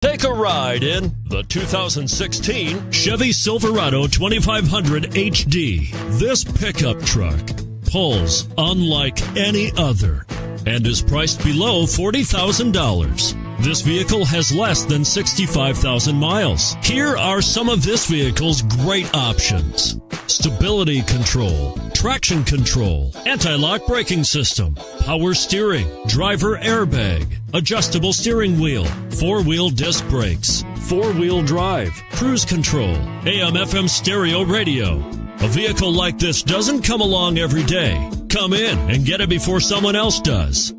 Take a ride in the 2016 Chevy Silverado 2500 HD. This pickup truck pulls unlike any other and is priced below $40,000. This vehicle has less than 65,000 miles. Here are some of this vehicle's great options: stability control, traction control, anti-lock braking system, power steering, driver airbag, adjustable steering wheel, four-wheel disc brakes, four-wheel drive, cruise control, AM/FM stereo radio. A vehicle like this doesn't come along every day. Come in and get it before someone else does.